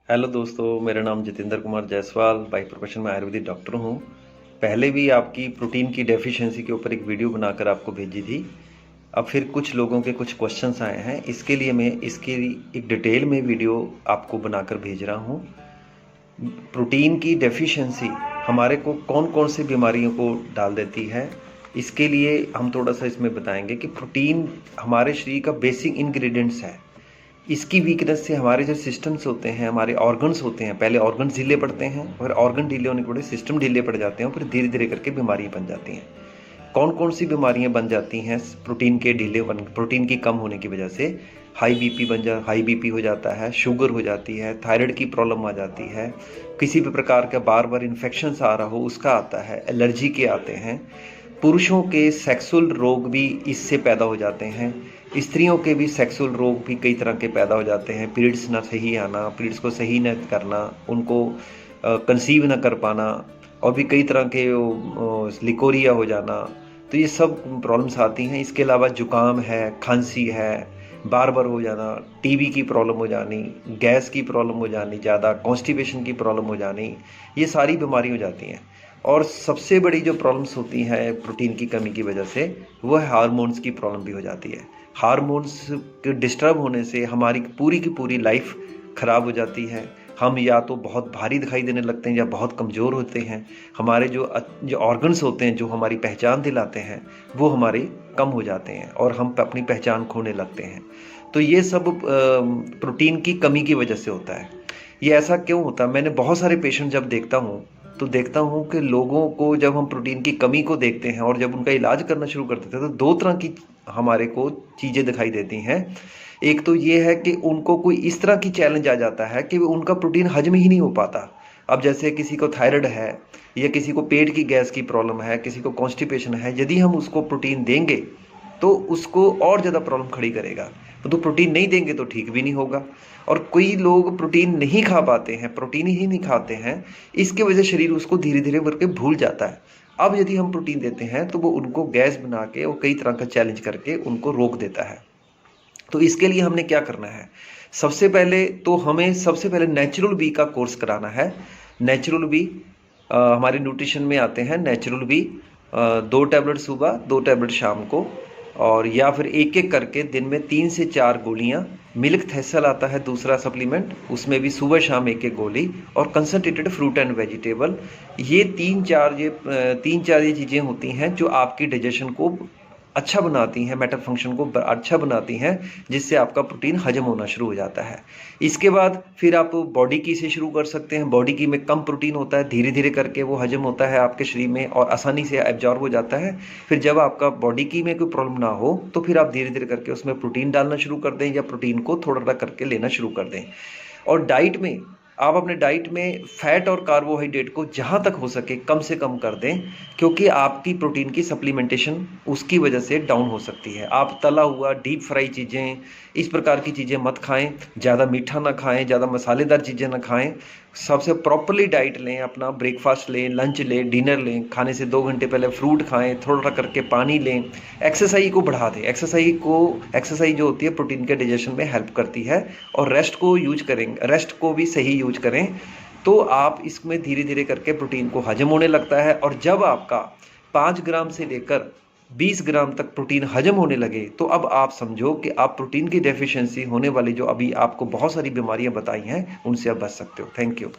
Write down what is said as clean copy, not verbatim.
Hello दोस्तों, मेरा नाम जितेंद्र कुमार जायसवाल, बाय प्रोफेशन में आयुर्वेदिक डॉक्टर हूँ। पहले भी आपकी प्रोटीन की डेफिशिएंसी के ऊपर एक वीडियो बनाकर आपको भेजी थी। अब फिर कुछ लोगों के कुछ क्वेश्चंस आए हैं, इसके लिए मैं इसकी एक डिटेल में वीडियो आपको बनाकर भेज रहा हूँ। प्रोटीन की डेफिशिएंसी हमारे को कौन कौन सी बीमारियों को डाल देती है, इसके लिए हम थोड़ा सा इसमें बताएंगे कि प्रोटीन हमारे शरीर का बेसिक इंग्रेडिएंट्स है। इसकी वीकनेस से हमारे जो सिस्टम्स होते हैं, हमारे ऑर्गन्स होते हैं, पहले ऑर्गन्स ढीले पड़ते हैं और ऑर्गन ढीले होने के बाद सिस्टम ढीले पड़ जाते हैं और फिर धीरे धीरे करके बीमारियां बन जाती हैं। कौन कौन सी बीमारियां बन जाती हैं प्रोटीन की कम होने की वजह से? हाई बीपी हो जाता है, शुगर हो जाती है, थायराइड की प्रॉब्लम आ जाती है, किसी भी प्रकार का बार बार इन्फेक्शन आ रहा हो उसका आता है, एलर्जी के आते हैं। पुरुषों के सेक्सुअल रोग भी इससे पैदा हो जाते हैं। स्त्रियों के भी सेक्सुअल रोग भी कई तरह के पैदा हो जाते हैं। पीरियड्स ना सही आना, पीरियड्स को सही न करना, उनको कंसीव ना कर पाना, और भी कई तरह के लिकोरिया हो जाना, तो ये सब प्रॉब्लम्स आती हैं। इसके अलावा जुकाम है, खांसी है, बार बार हो जाना, टीबी की प्रॉब्लम हो जानी, गैस की प्रॉब्लम हो जानी, ज़्यादा कॉन्स्टिपेशन की प्रॉब्लम हो जानी, ये सारी बीमारी हो जाती हैं। और सबसे बड़ी जो प्रॉब्लम्स होती हैं प्रोटीन की कमी की वजह से, वो है हार्मोन्स की प्रॉब्लम भी हो जाती है। हार्मोन्स के डिस्टर्ब होने से हमारी पूरी की पूरी लाइफ ख़राब हो जाती है। हम या तो बहुत भारी दिखाई देने लगते हैं या बहुत कमज़ोर होते हैं। हमारे जो ऑर्गन्स होते हैं जो हमारी पहचान दिलाते हैं, वो हमारे कम हो जाते हैं और हम अपनी पहचान खोने लगते हैं। तो ये सब प्रोटीन की कमी की वजह से होता है। ये ऐसा क्यों होता है? मैंने बहुत सारे पेशेंट जब देखता हूँ तो देखता हूँ कि लोगों को जब हम प्रोटीन की कमी को देखते हैं और जब उनका इलाज करना शुरू कर देते हैं, तो दो तरह की हमारे को चीज़ें दिखाई देती हैं। एक तो ये है कि उनको कोई इस तरह की चैलेंज आ जाता है कि उनका प्रोटीन हजम ही नहीं हो पाता। अब जैसे किसी को थायराइड है या किसी को पेट की गैस की प्रॉब्लम है, किसी को कॉन्स्टिपेशन है, यदि हम उसको प्रोटीन देंगे तो उसको और ज़्यादा प्रॉब्लम खड़ी करेगा। तो प्रोटीन नहीं देंगे तो ठीक भी नहीं होगा। और कई लोग प्रोटीन नहीं खा पाते हैं, प्रोटीन ही नहीं खाते हैं, इसके वजह से शरीर उसको धीरे धीरे करके भूल जाता है। अब यदि हम प्रोटीन देते हैं तो वो उनको गैस बना के और कई तरह का चैलेंज करके उनको रोक देता है। तो इसके लिए हमने क्या करना है? सबसे पहले नेचुरल बी का कोर्स कराना है। नेचुरल बी हमारे न्यूट्रिशन में आते हैं। नेचुरल बी 2 टैबलेट सुबह, 2 टैबलेट शाम को, और या फिर एक एक करके दिन में 3 से 4 गोलियाँ। मिल्क थेसल आता है दूसरा सप्लीमेंट, उसमें भी सुबह शाम एक एक गोली, और कंसनट्रेटेड फ्रूट एंड वेजिटेबल। ये तीन चार ये चीज़ें होती हैं जो आपकी डाइजेशन को अच्छा बनाती हैं, मेटा फंक्शन को अच्छा बनाती हैं, जिससे आपका प्रोटीन हजम होना शुरू हो जाता है। इसके बाद फिर आप बॉडी की से शुरू कर सकते हैं। बॉडी की में कम प्रोटीन होता है, धीरे धीरे करके वो हजम होता है आपके शरीर में और आसानी से एब्जॉर्ब हो जाता है। फिर जब आपका बॉडी की में कोई प्रॉब्लम ना हो तो फिर आप धीरे धीरे करके उसमें प्रोटीन डालना शुरू कर दें या प्रोटीन को थोड़ा थोड़ा करके लेना शुरू कर दें। और डाइट में आप अपने डाइट में फैट और कार्बोहाइड्रेट को जहाँ तक हो सके कम से कम कर दें, क्योंकि आपकी प्रोटीन की सप्लीमेंटेशन उसकी वजह से डाउन हो सकती है। आप तला हुआ, डीप फ्राई चीज़ें, इस प्रकार की चीज़ें मत खाएं। ज़्यादा मीठा ना खाएं, ज़्यादा मसालेदार चीज़ें ना खाएं। सबसे प्रॉपरली डाइट लें, अपना ब्रेकफास्ट लें, लंच लें, डिनर लें, खाने से 2 घंटे पहले फ्रूट खाएं, थोड़ा थोड़ा करके पानी लें। एक्सरसाइज को बढ़ा दें। एक्सरसाइज जो होती है प्रोटीन के डाइजेशन में हेल्प करती है। और रेस्ट को भी सही यूज करें, तो आप इसमें धीरे धीरे करके प्रोटीन को हजम होने लगता है। और जब आपका 5 ग्राम से लेकर 20 ग्राम तक प्रोटीन हजम होने लगे, तो अब आप समझो कि आप प्रोटीन की डेफिशिएंसी होने वाली जो अभी आपको बहुत सारी बीमारियां बताई हैं, उनसे आप बच सकते हो। Thank you.